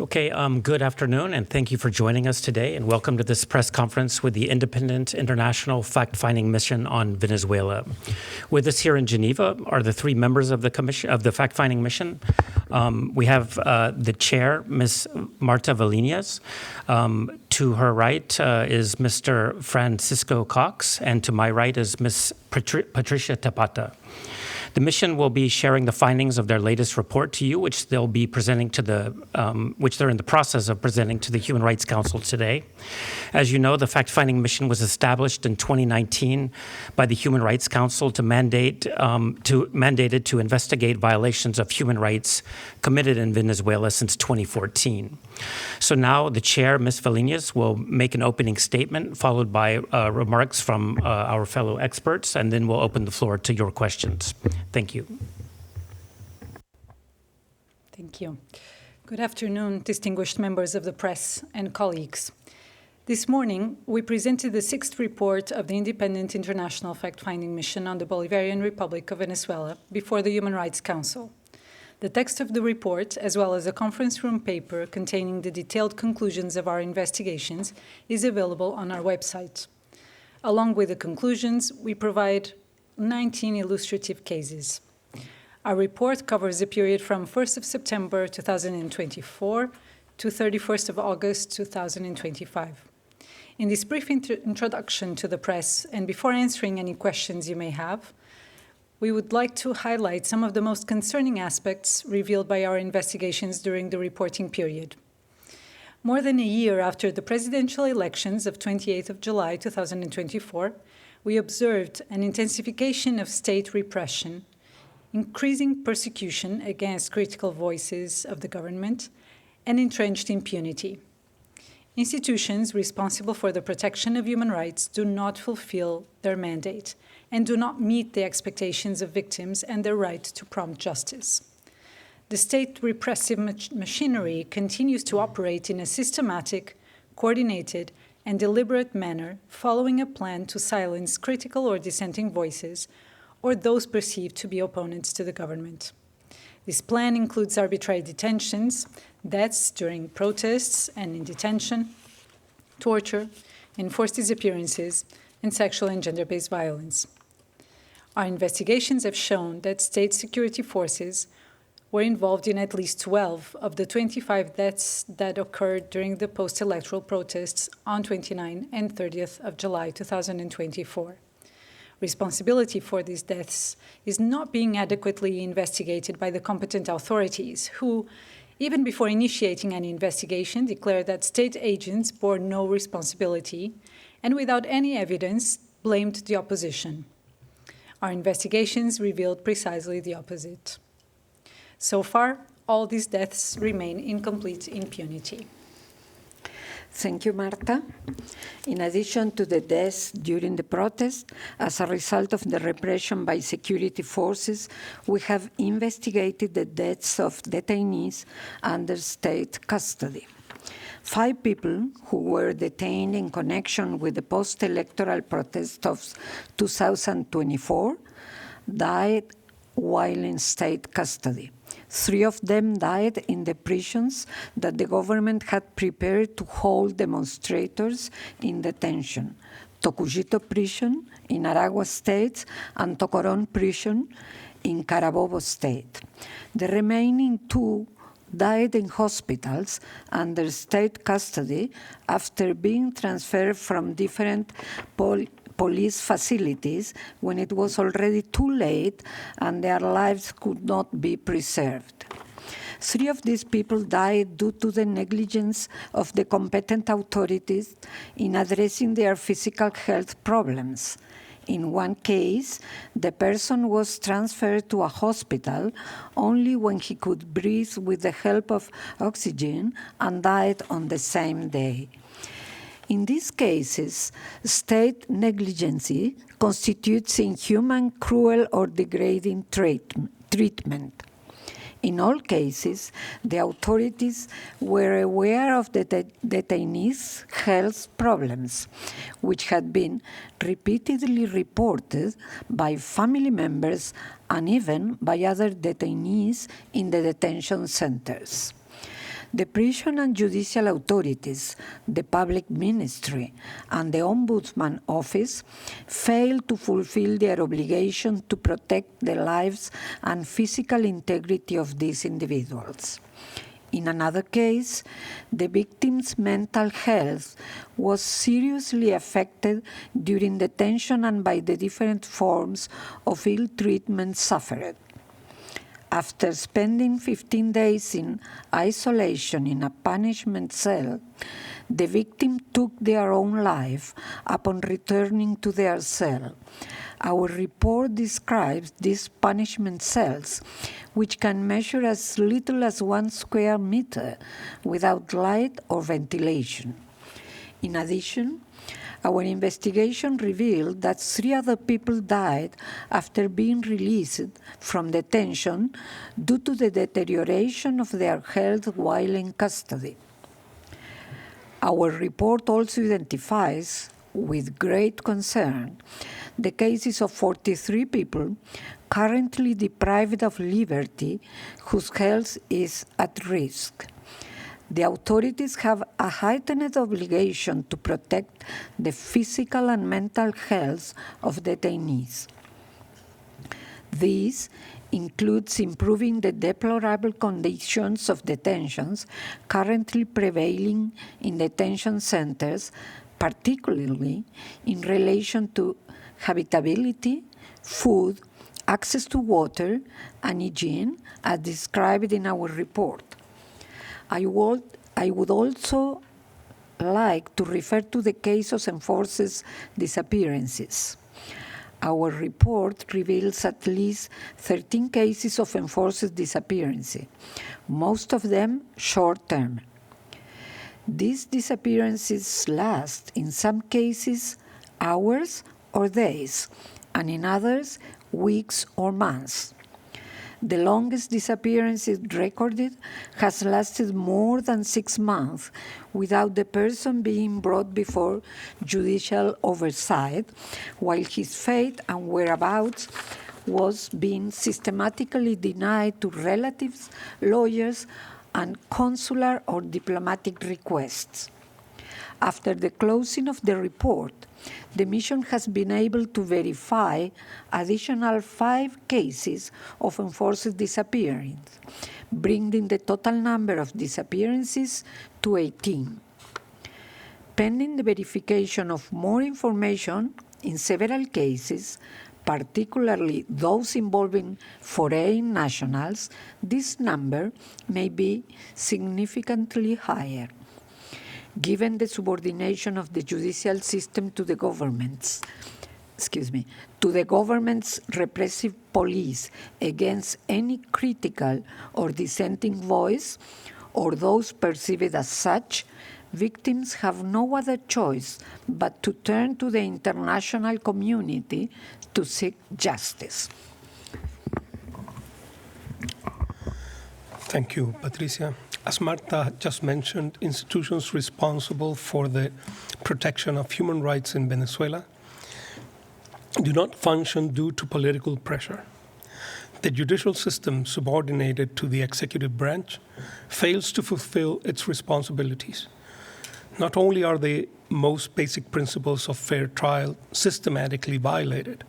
Okay, good afternoon, and thank you for joining us today, and welcome to this press conference with the Independent International Fact-Finding Mission on Venezuela. With us here in Geneva are the three members of the commission of the fact-finding mission. We have the chair, Ms. Marta Valiñas. To her right is Mr. Francisco Cox, and to my right is Ms. Patricia Tappatá. The mission will be sharing the findings of their latest report to you, which they'll be presenting to which they're in the process of presenting to the Human Rights Council today. As you know, the fact-finding mission was established in 2019 by the Human Rights Council mandated to investigate violations of human rights committed in Venezuela since 2014. So now the chair, Ms. Valiñas, will make an opening statement, followed by remarks from our fellow experts, and then we'll open the floor to your questions. Thank you. Thank you. Good afternoon, distinguished members of the press and colleagues. This morning, we presented the sixth report of the Independent International Fact-Finding Mission on the Bolivarian Republic of Venezuela before the Human Rights Council. The text of the report, as well as a conference room paper containing the detailed conclusions of our investigations, is available on our website. Along with the conclusions, we provide 19 illustrative cases. Our report covers the period from 1st of September 2024 to 31st of August 2025. In this brief introduction to the press, and before answering any questions you may have, we would like to highlight some of the most concerning aspects revealed by our investigations during the reporting period. More than a year after the presidential elections of 28th of July 2024, we observed an intensification of state repression, increasing persecution against critical voices of the government, and entrenched impunity. Institutions responsible for the protection of human rights do not fulfill their mandate and do not meet the expectations of victims and their right to prompt justice. The state repressive machinery continues to operate in a systematic, coordinated, and deliberate manner, following a plan to silence critical or dissenting voices or those perceived to be opponents to the government. This plan includes arbitrary detentions, deaths during protests and in detention, torture, enforced disappearances, and sexual and gender-based violence. Our investigations have shown that state security forces were involved in at least 12 of the 25 deaths that occurred during the post-electoral protests on 29 and 30th of July 2024. Responsibility for these deaths is not being adequately investigated by the competent authorities, who, even before initiating any investigation, declared that state agents bore no responsibility and, without any evidence, blamed the opposition. Our investigations revealed precisely the opposite. So far, all these deaths remain in complete impunity. Thank you, Marta. In addition to the deaths during the protest, as a result of the repression by security forces, we have investigated the deaths of detainees under state custody. 5 people who were detained in connection with the post-electoral protest of 2024 died while in state custody. 3 of them died in the prisons that the government had prepared to hold demonstrators in detention: Tocuyito Prison in Aragua State and Tocorón Prison in Carabobo State. The remaining 2 died in hospitals under state custody after being transferred from different police facilities when it was already too late and their lives could not be preserved. 3 of these people died due to the negligence of the competent authorities in addressing their physical health problems. In one case, the person was transferred to a hospital only when he could breathe with the help of oxygen and died on the same day. In these cases, state negligence constitutes inhuman, cruel, or degrading treatment. In all cases, the authorities were aware of the detainees' health problems, which had been repeatedly reported by family members and even by other detainees in the detention centers. The prison and judicial authorities, the public ministry, and the Ombudsman Office failed to fulfill their obligation to protect the lives and physical integrity of these individuals. In another case, the victim's mental health was seriously affected during detention and by the different forms of ill treatment suffered. After spending 15 days in isolation in a punishment cell, the victim took their own life upon returning to their cell. Our report describes these punishment cells, which can measure as little as 1 square meter without light or ventilation. In addition, our investigation revealed that 3 other people died after being released from detention due to the deterioration of their health while in custody. Our report also identifies, with great concern, the cases of 43 people currently deprived of liberty whose health is at risk. The authorities have a heightened obligation to protect the physical and mental health of detainees. This includes improving the deplorable conditions of detentions currently prevailing in detention centers, particularly in relation to habitability, food, access to water, and hygiene, as described in our report. I would also like to refer to the case of enforced disappearances. Our report reveals at least 13 cases of enforced disappearance, most of them short-term. These disappearances last, in some cases, hours or days, and in others, weeks or months. The longest disappearance recorded has lasted more than 6 months without the person being brought before judicial oversight, while his fate and whereabouts was being systematically denied to relatives, lawyers, and consular or diplomatic requests. After the closing of the report, the mission has been able to verify additional 5 cases of enforced disappearance, bringing the total number of disappearances to 18. Pending the verification of more information, in several cases, particularly those involving foreign nationals, this number may be significantly higher. Given the subordination of the judicial system to the government's repressive police against any critical or dissenting voice, or those perceived as such, victims have no other choice but to turn to the international community to seek justice. Thank you, Patricia. As Marta just mentioned, institutions responsible for the protection of human rights in Venezuela do not function due to political pressure. The judicial system, subordinated to the executive branch, fails to fulfill its responsibilities. Not only are the most basic principles of fair trial systematically violated,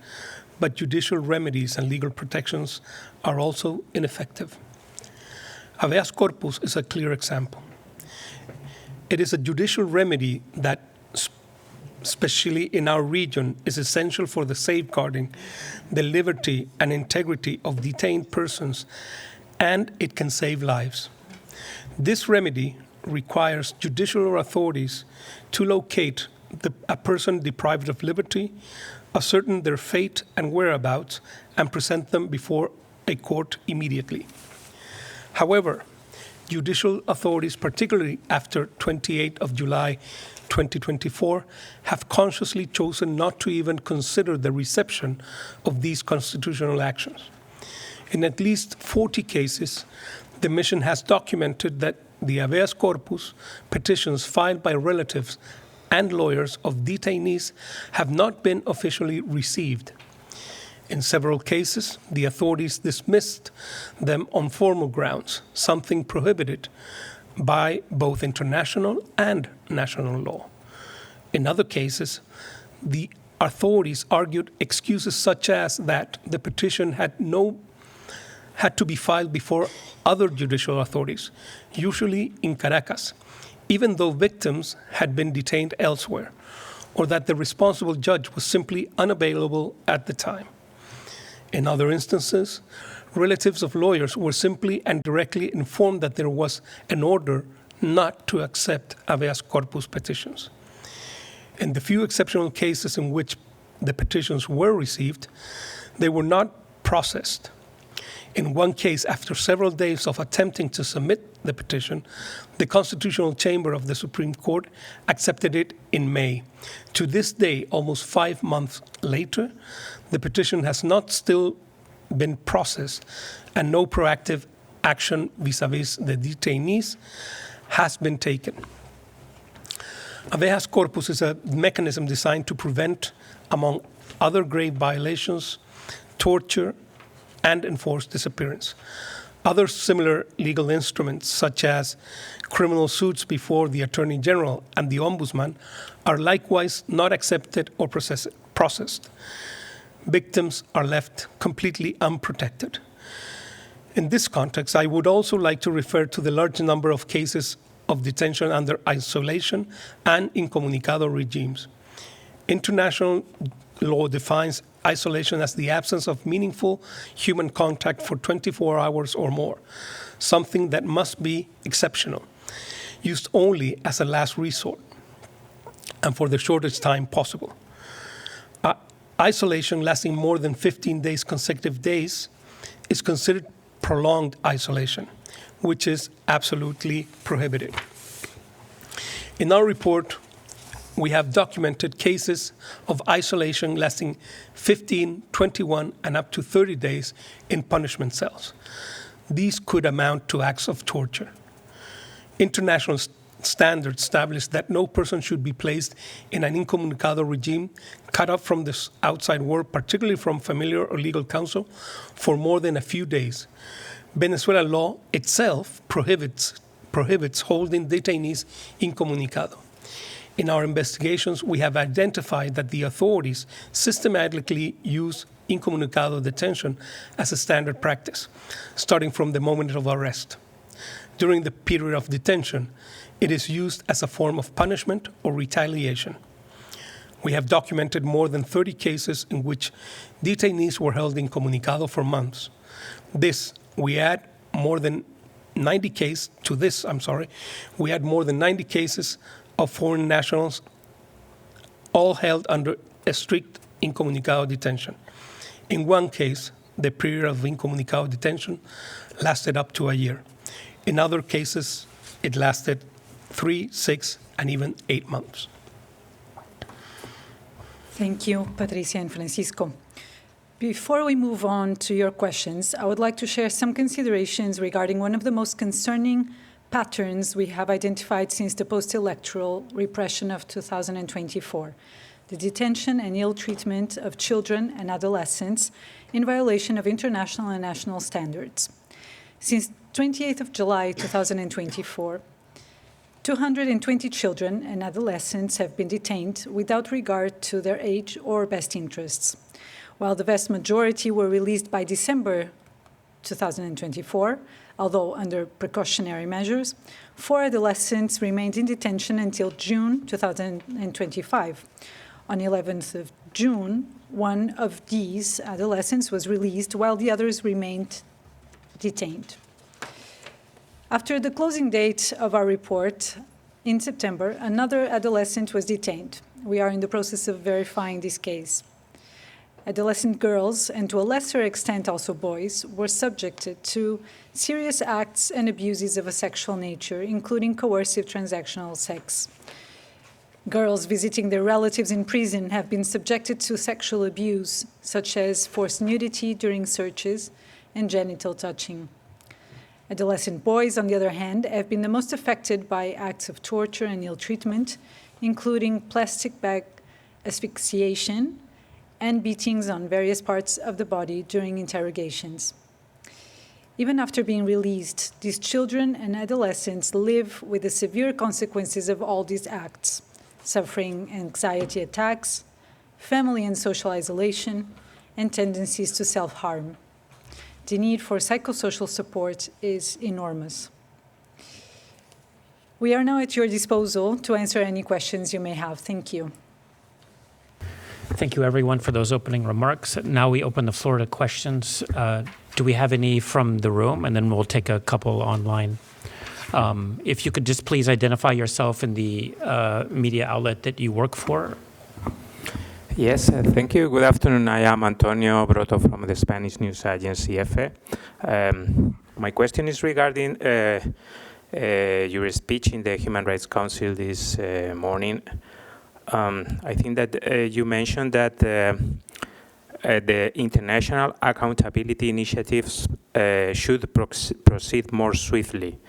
but judicial remedies and legal protections are also ineffective. Habeas corpus is a clear example. It is a judicial remedy that, especially in our region, is essential for the safeguarding the liberty and integrity of detained persons, and it can save lives. This remedy requires judicial authorities to locate a person deprived of liberty, ascertain their fate and whereabouts, and present them before a court immediately. However, judicial authorities, particularly after 28th of July 2024, have consciously chosen not to even consider the reception of these constitutional actions. In at least 40 cases, the mission has documented that the habeas corpus petitions filed by relatives and lawyers of detainees have not been officially received. In several cases, the authorities dismissed them on formal grounds, something prohibited by both international and national law. In other cases, the authorities argued excuses such as that the petition had to be filed before other judicial authorities, usually in Caracas, even though victims had been detained elsewhere, or that the responsible judge was simply unavailable at the time. In other instances, relatives of lawyers were simply and directly informed that there was an order not to accept habeas corpus petitions. In the few exceptional cases in which the petitions were received, they were not processed. In one case, after several days of attempting to submit the petition, the Constitutional Chamber of the Supreme Court accepted it in May. To this day, almost 5 months later, the petition has not still been processed, and no proactive action vis-a-vis the detainees has been taken. Habeas corpus is a mechanism designed to prevent, among other grave violations, torture, and enforce disappearance. Other similar legal instruments, such as criminal suits before the Attorney General and the Ombudsman, are likewise not accepted or processed. Victims are left completely unprotected. In this context, I would also like to refer to the large number of cases of detention under isolation and incommunicado regimes. International law defines isolation as the absence of meaningful human contact for 24 hours or more, something that must be exceptional, used only as a last resort, and for the shortest time possible. Isolation lasting more than 15 days, consecutive days, is considered prolonged isolation, which is absolutely prohibited. In our report, we have documented cases of isolation lasting 15, 21, and up to 30 days in punishment cells. These could amount to acts of torture. International standards establish that no person should be placed in an incommunicado regime, cut off from the outside world, particularly from familiar or legal counsel, for more than a few days. Venezuela law itself prohibits holding detainees incommunicado. In our investigations, we have identified that the authorities systematically use incommunicado detention as a standard practice, starting from the moment of arrest. During the period of detention, it is used as a form of punishment or retaliation. We have documented more than 30 cases in which detainees were held incommunicado for months. We add more than 90 cases of foreign nationals, all held under a strict incommunicado detention. In one case, the period of incommunicado detention lasted up to a year. In other cases, it lasted 3, 6, and even 8 months. Thank you, Patricia and Francisco. Before we move on to your questions, I would like to share some considerations regarding one of the most concerning patterns we have identified since the post-electoral repression of 2024, the detention and ill treatment of children and adolescents in violation of international and national standards. Since 28th of July 2024, 220 children and adolescents have been detained without regard to their age or best interests. While the vast majority were released by December 2024, although under precautionary measures, 4 adolescents remained in detention until June 2025. On 11th of June, one of these adolescents was released while the others remained detained. After the closing date of our report in September, another adolescent was detained. We are in the process of verifying this case. Adolescent girls, and to a lesser extent also boys, were subjected to serious acts and abuses of a sexual nature, including coercive transactional sex. Girls visiting their relatives in prison have been subjected to sexual abuse, such as forced nudity during searches and genital touching. Adolescent boys, on the other hand, have been the most affected by acts of torture and ill treatment, including plastic bag asphyxiation and beatings on various parts of the body during interrogations. Even after being released, these children and adolescents live with the severe consequences of all these acts, suffering anxiety attacks, family and social isolation, and tendencies to self-harm. The need for psychosocial support is enormous. We are now at your disposal to answer any questions you may have. Thank you. Thank you, everyone, for those opening remarks. Now we open the floor to questions. Do we have any from the room? And then we'll take a couple online. If you could just please identify yourself in the media outlet that you work for. Yes, thank you. Good afternoon. I am Antonio Broto from the Spanish news agency EFE. My question is regarding your speech in the Human Rights Council this morning. I think that you mentioned that the international accountability initiatives should proceed more swiftly.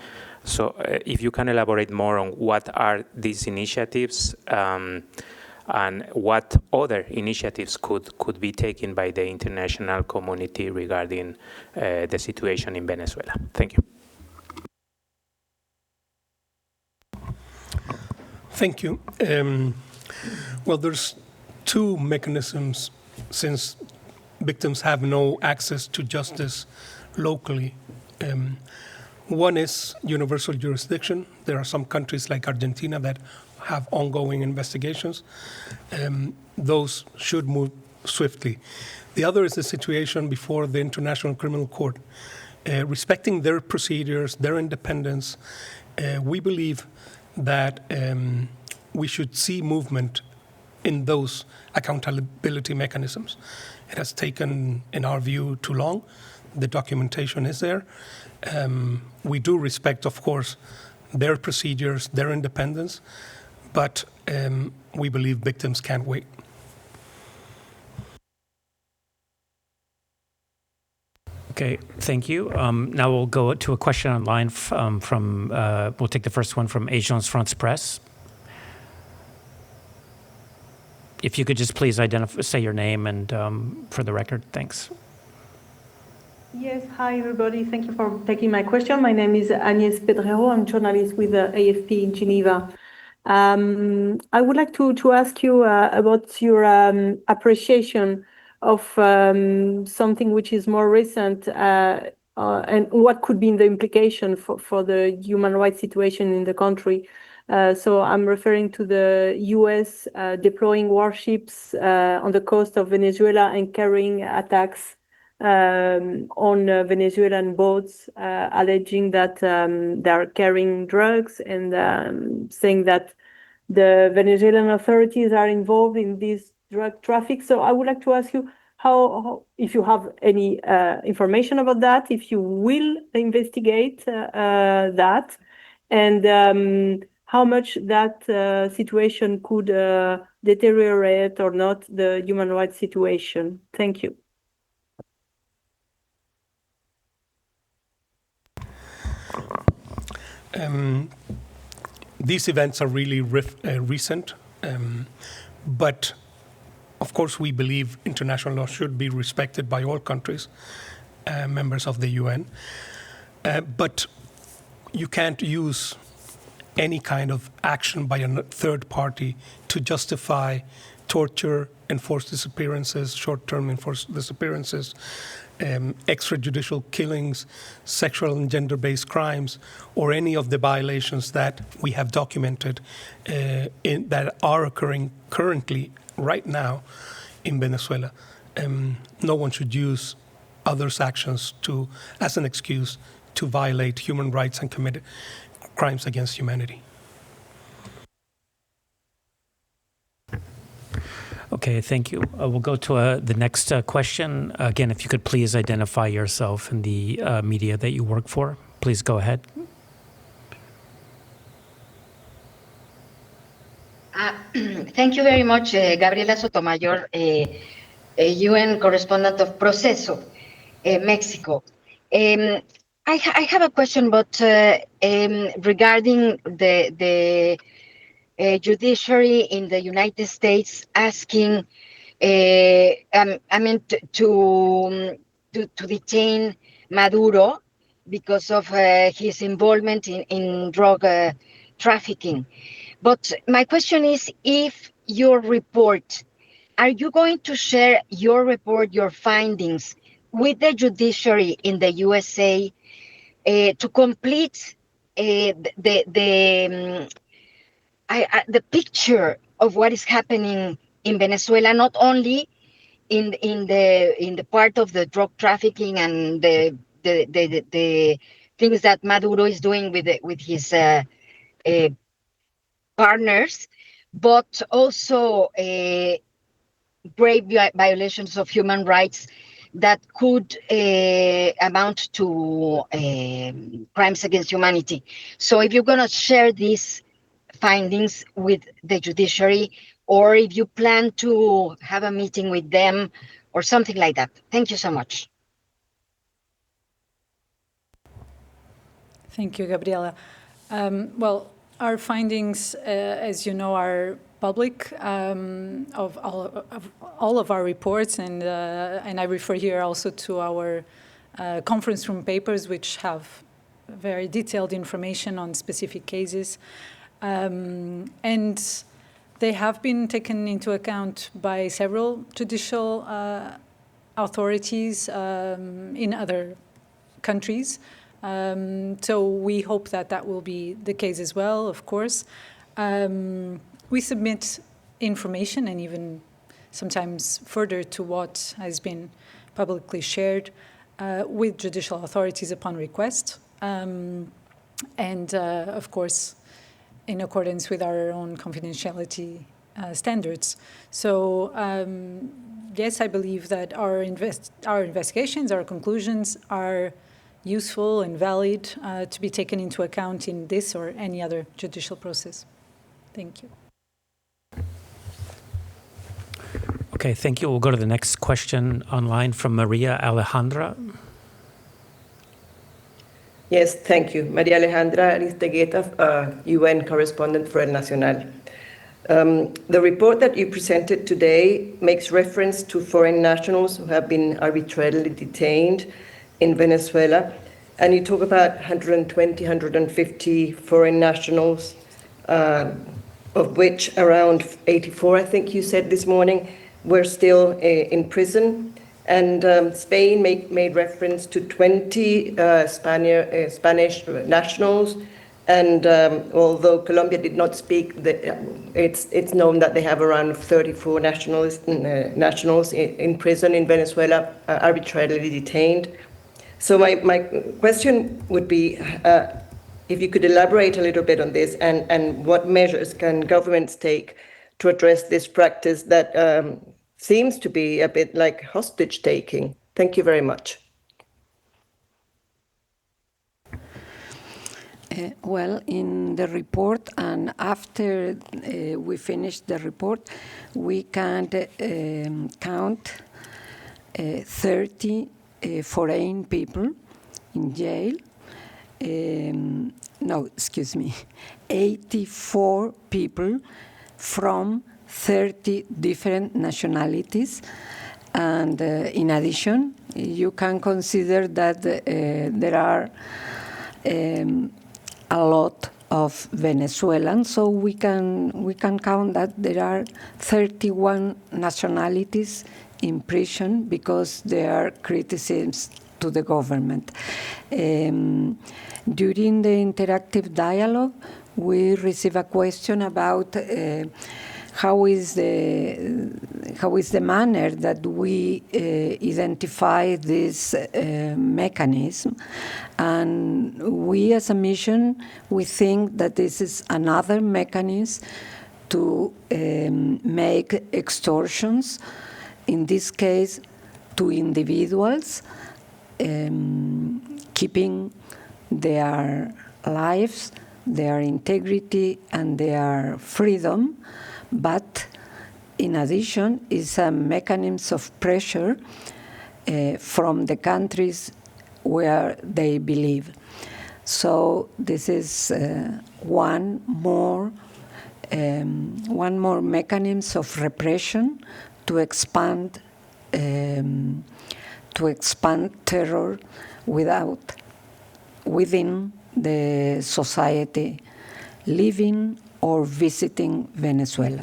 So if you can elaborate more on what are these initiatives and what other initiatives could be taken by the international community regarding the situation in Venezuela. Thank you. Thank you. Well, there's two mechanisms since victims have no access to justice locally. One is universal jurisdiction. There are some countries like Argentina that have ongoing investigations. Those should move swiftly. The other is the situation before the International Criminal Court. Respecting their procedures, their independence, we believe that we should see movement in those accountability mechanisms. It has taken, in our view, too long. The documentation is there. We do respect, of course, their procedures, their independence, but we believe victims can't wait. Okay, thank you. Now we'll go to a question online we'll take the first one from Agence France Presse. If you could just please say your name and for the record, thanks. Yes, hi everybody. Thank you for taking my question. My name is Agnès Pedrero. I'm a journalist with AFP in Geneva. I would like to ask you about your appreciation of something which is more recent and what could be the implication for the human rights situation in the country. So I'm referring to the US deploying warships on the coast of Venezuela and carrying attacks on Venezuelan boats, alleging that they are carrying drugs and saying that the Venezuelan authorities are involved in this drug traffic. So I would like to ask you how if you have any information about that, if you will investigate that, and how much that situation could deteriorate or not the human rights situation. Thank you. These events are really recent, but of course we believe international law should be respected by all countries, members of the UN, but you can't use any kind of action by a third party to justify torture, enforced disappearances, short-term enforced disappearances, extrajudicial killings, sexual and gender-based crimes, or any of the violations that we have documented that are occurring currently, right now, in Venezuela. No one should use others' actions as an excuse to violate human rights and commit crimes against humanity. Okay, thank you. We'll go to the next question. Again, if you could please identify yourself and the media that you work for. Please go ahead. Thank you very much, Gabriela Sotomayor, UN correspondent of Proceso, Mexico. I have a question, but regarding the judiciary in the United States asking, to detain Maduro because of his involvement in drug trafficking. But my question is, if your report, are you going to share your report, your findings with the judiciary in the USA to complete the picture of what is happening in Venezuela, not only in the part of the drug trafficking and the things that Maduro is doing with his partners, but also grave violations of human rights that could amount to crimes against humanity. So if you're going to share these findings with the judiciary, or if you plan to have a meeting with them or something like that. Thank you so much. Thank you, Gabriela. Well, our findings, as you know, are public of all of our reports, and I refer here also to our conference room papers, which have very detailed information on specific cases. And they have been taken into account by several judicial authorities in other countries. So we hope that that will be the case as well, of course. We submit information and even sometimes further to what has been publicly shared with judicial authorities upon request. And of course, in accordance with our own confidentiality standards. So yes, I believe that our investigations, our conclusions are useful and valid to be taken into account in this or any other judicial process. Thank you. Okay, thank you. We'll go to the next question online from Maria Alejandra. Yes, thank you. Maria Alejandra Aristegueta, UN correspondent for El Nacional. The report that you presented today makes reference to foreign nationals who have been arbitrarily detained in Venezuela, and you talk about 120, 150 foreign nationals, of which around 84, I think you said this morning, were still in prison. And Spain made reference to 20 Spanish nationals, and although Colombia did not speak, it's known that they have around 34 nationals in prison in Venezuela, arbitrarily detained. So my question would be, if you could elaborate a little bit on this, and what measures can governments take to address this practice that seems to be a bit like hostage taking. Thank you very much. Well, in the report, and after we finish the report, we can count 30 foreign people in jail. No, excuse me, 84 people from 30 different nationalities, and in addition, you can consider that there are a lot of Venezuelans, so we can count that there are 31 nationalities in prison because there are criticisms to the government. During the interactive dialogue, we receive a question about how is the manner that we identify this mechanism, and we as a mission, we think that this is another mechanism to make extortions, in this case to individuals, keeping their lives, their integrity, and their freedom. But in addition, is a mechanism of pressure from the countries where they believe. So this is one more mechanism of repression to expand terror without within the society living or visiting Venezuela.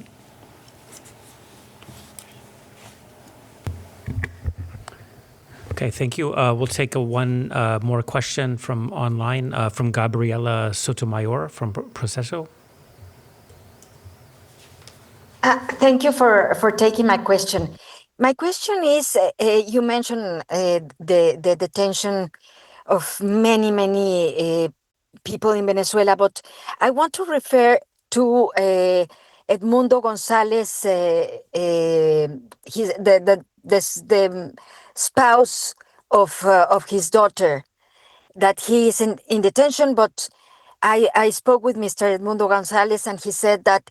Okay, thank you. We'll take one more question from online from Gabriela Sotomayor from Proceso. Thank you for taking my question. My question is, you mentioned the detention of many people in Venezuela, but I want to refer to Edmundo González, the spouse of his daughter, that he is in detention, but I spoke with Mr. Edmundo González, and he said that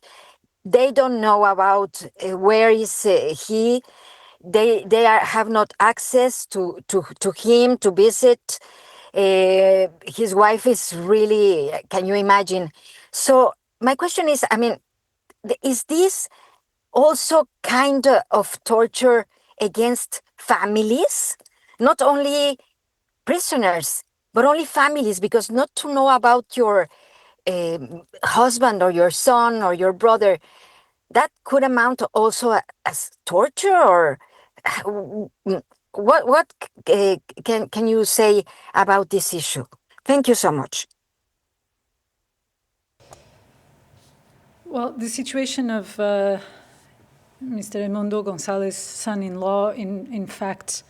they don't know about where is he. They have not access to him to visit. His wife is really, can you imagine? So my question is, I mean, is this also kind of torture against families? Not only prisoners, but only families, because not to know about your husband or your son or your brother, that could amount also as torture, or what can you say about this issue? Thank you so much. Well, the situation of Mr. Edmundo González's son-in-law, in fact,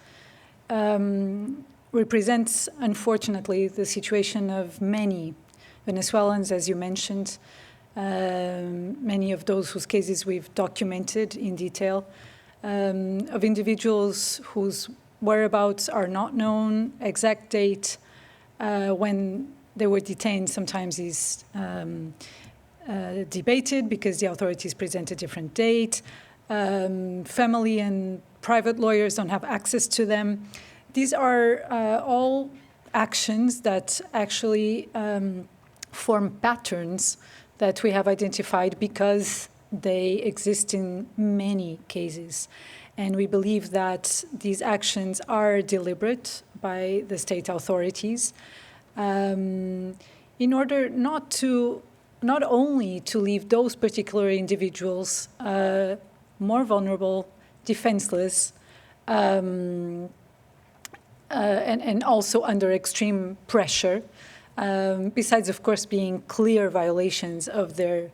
represents, unfortunately, the situation of many Venezuelans, as you mentioned, many of those whose cases we've documented in detail, of individuals whose whereabouts are not known, exact date when they were detained sometimes is debated because the authorities present a different date. Family and private lawyers don't have access to them. These are all actions that actually form patterns that we have identified because they exist in many cases. And we believe that these actions are deliberate by the state authorities in order not only to leave those particular individuals more vulnerable, defenseless, and also under extreme pressure, besides, of course, being clear violations of their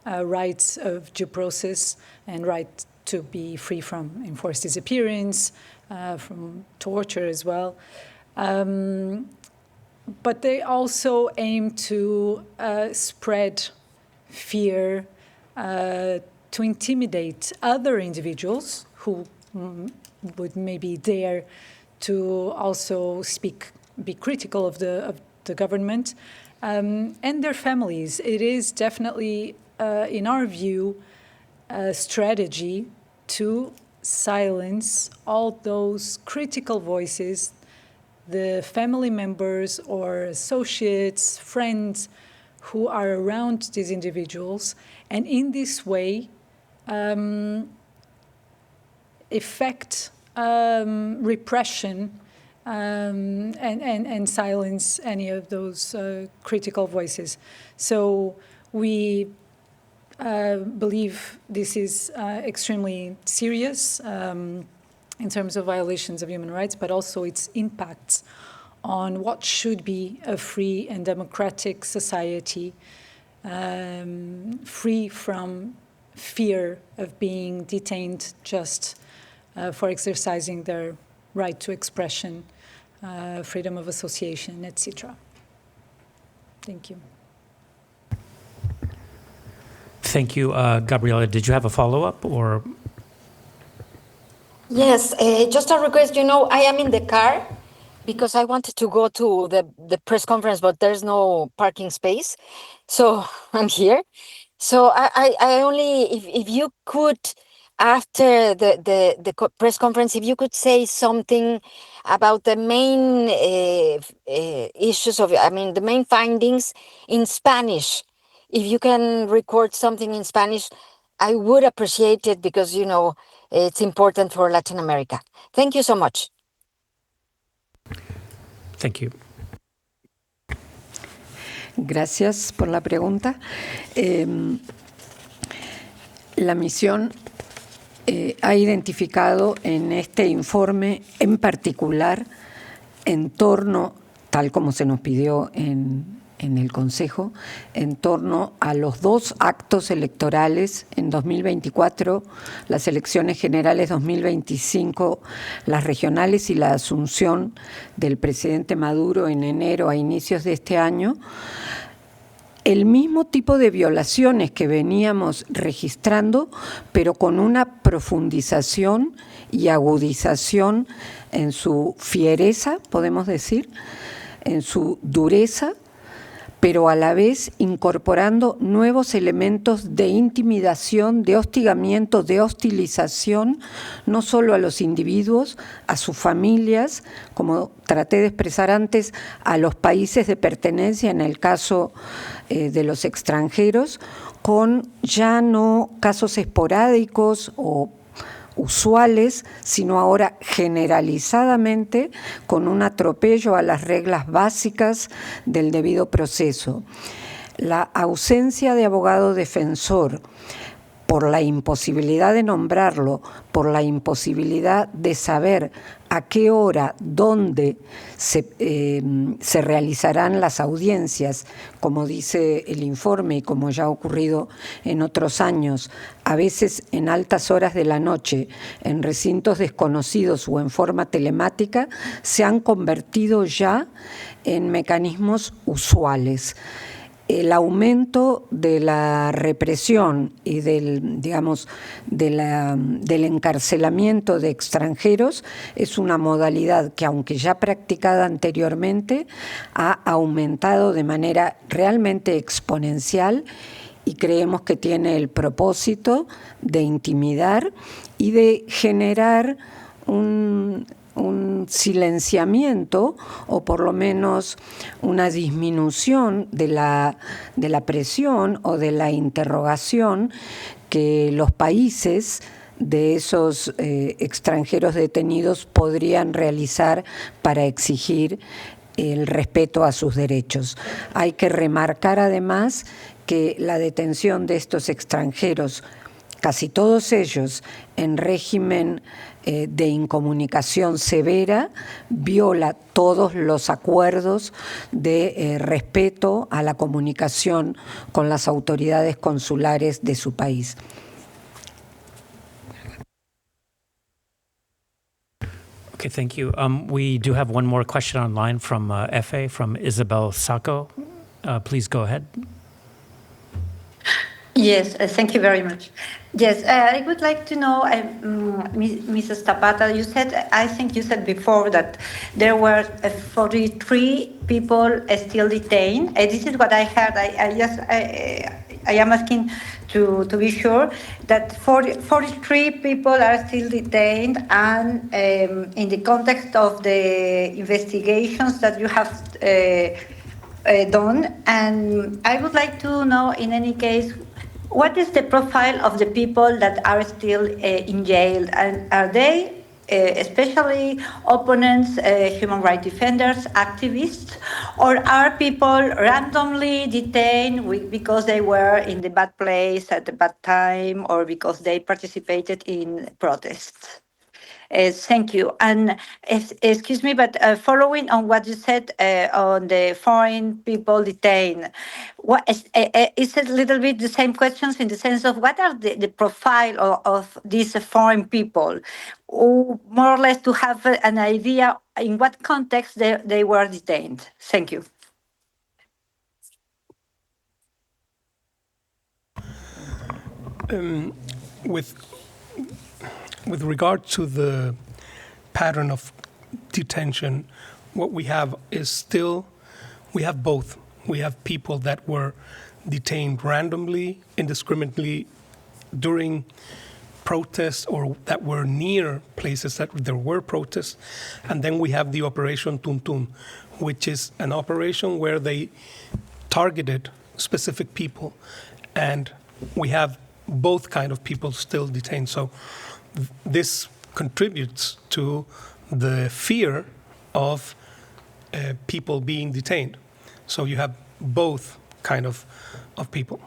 rights of due process and right to be free from enforced disappearance, from torture as well. But they also aim to spread fear, to intimidate other individuals who would maybe dare to also be critical of the government, and their families. It is definitely, in our view, a strategy to silence all those critical voices, the family members or associates, friends who are around these individuals, and in this way effect repression and silence any of those critical voices. So we believe this is extremely serious in terms of violations of human rights, but also its impacts on what should be a free and democratic society, free from fear of being detained just for exercising their right to expression, freedom of association, etc. Thank you. Thank you, Gabriela. Did you have a follow-up or? Yes, just a request. You know, I am in the car because I wanted to go to the press conference, but there's no parking space. So I'm here. So I only, if you could, after the press conference, if you could say something about the main issues the main findings in Spanish. If you can record something in Spanish, I would appreciate it because, you know, it's important for Latin America. Thank you so much. Thank you. Gracias por la pregunta. La misión ha identificado en este informe en particular, en torno, tal como se nos pidió en el Consejo, en torno a los 2 actos electorales en 2024, las elecciones generales 2025, las regionales y la asunción del presidente Maduro en enero a inicios de este año, el mismo tipo de violaciones que veníamos registrando, pero con una profundización y agudización en su fiereza, podemos decir, en su dureza, pero a la vez incorporando nuevos elementos de intimidación, de hostigamiento, de hostilización, no solo a los individuos, a sus familias, como traté de expresar antes, a los países de pertenencia, en el caso de los extranjeros, con ya no casos esporádicos o usuales, sino ahora generalizadamente con un atropello a las reglas básicas del debido proceso. La ausencia de abogado defensor, por la imposibilidad de nombrarlo, por la imposibilidad de saber a qué hora, dónde se realizarán las audiencias, como dice el informe y como ya ha ocurrido en otros años, a veces en altas horas de la noche, en recintos desconocidos o en forma telemática, se han convertido ya en mecanismos usuales. El aumento de la represión y del encarcelamiento de extranjeros es una modalidad que, aunque ya practicada anteriormente, ha aumentado de manera realmente exponencial y creemos que tiene el propósito de intimidar y de generar un silenciamiento o por lo menos una disminución de la presión o de la interrogación que los países de esos extranjeros detenidos podrían realizar para exigir el respeto a sus derechos. Hay que remarcar además que la detención de estos extranjeros, casi todos ellos en régimen de incomunicación severa, viola todos los acuerdos de respeto a la comunicación con las autoridades consulares de su país. Okay, thank you. We do have one more question online from FA, from Isabel Sacco. Please go ahead. Yes, thank you very much. Yes, I would like to know, Mrs. Tappatá, I think you said before that there were 43 people still detained. This is what I heard. I am asking to be sure that 43 people are still detained, and in the context of the investigations that you have done. And I would like to know, in any case, what is the profile of the people that are still in jail? And are they especially opponents, human rights defenders, activists, or are people randomly detained because they were in the bad place at the bad time or because they participated in protests? Thank you. And excuse me, but following on what you said on the foreign people detained, what is a little bit the same questions in the sense of what are the profile of these foreign people, or more or less to have an idea in what context they were detained. Thank you. With regard to the pattern of detention, what we have is we have both. We have people that were detained randomly, indiscriminately during protests or that were near places that there were protests. And then we have the Operation Tuntun, which is an operation where they targeted specific people. And we have both kind of people still detained. So this contributes to the fear of people being detained. So you have both kind of people.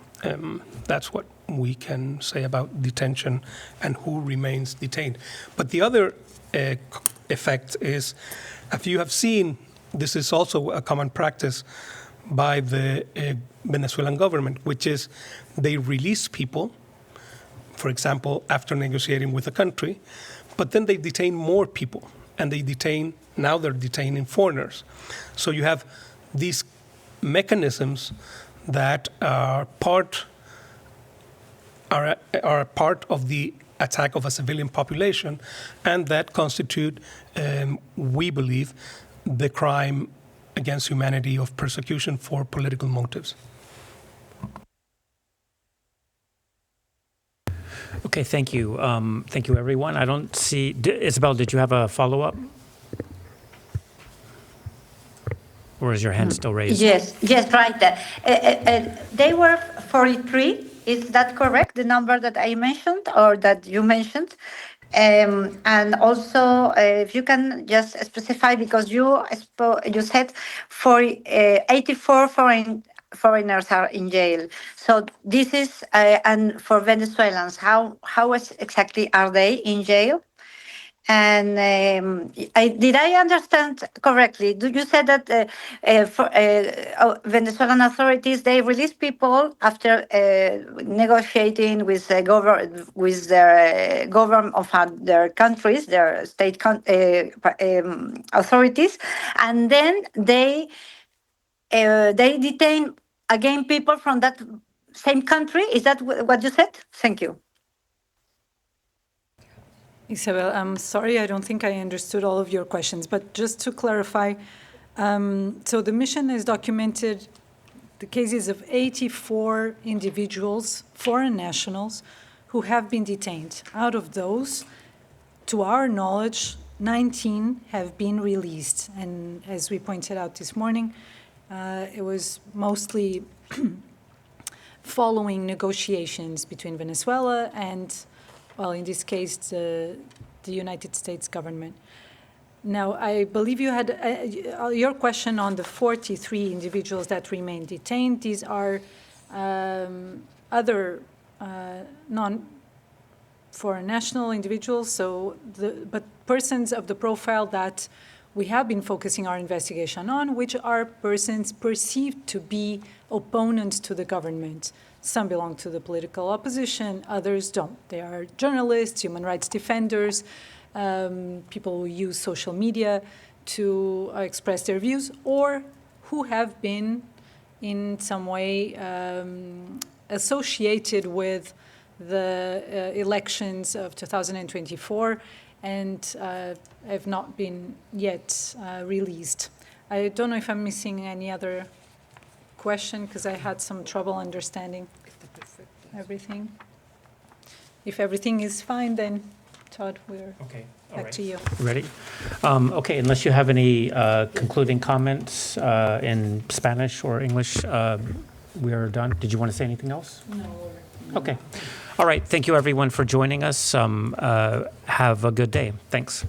That's what we can say about detention and who remains detained. But the other effect is, if you have seen, this is also a common practice by the Venezuelan government, which is they release people, for example, after negotiating with a country, but then they detain more people, and now they're detaining foreigners. So you have these mechanisms that are part of the attack of a civilian population, and that constitute, we believe, the crime against humanity of persecution for political motives. Okay, thank you. Thank you, everyone. I don't see, Isabel, did you have a follow-up? Or is your hand still raised? Yes, right. They were 43. Is that correct? The number that I mentioned or that you mentioned? And also, if you can just specify, because you said 84 foreigners are in jail. So this is, and for Venezuelans, how exactly are they in jail? And did I understand correctly? You said that Venezuelan authorities, they release people after negotiating with their government of their countries, their state authorities, and then they detain again people from that same country. Is that what you said? Thank you. Isabel, I'm sorry, I don't think I understood all of your questions, but just to clarify, so the mission has documented the cases of 84 individuals, foreign nationals, who have been detained. Out of those, to our knowledge, 19 have been released. And as we pointed out this morning, it was mostly following negotiations between Venezuela and, well, in this case, the United States government. Now, I believe you had your question on the 43 individuals that remain detained. These are other non-foreign national individuals, but persons of the profile that we have been focusing our investigation on, which are persons perceived to be opponents to the government. Some belong to the political opposition, others don't. They are journalists, human rights defenders, people who use social media to express their views, or who have been in some way associated with the elections of 2024 and have not been yet released. I don't know if I'm missing any other question, because I had some trouble understanding everything. If everything is fine, then Todd, we're back to you. Ready? Okay, unless you have any concluding comments in Spanish or English, we are done. Did you want to say anything else? No. Okay. All right. Thank you, everyone, for joining us. Have a good day. Thanks.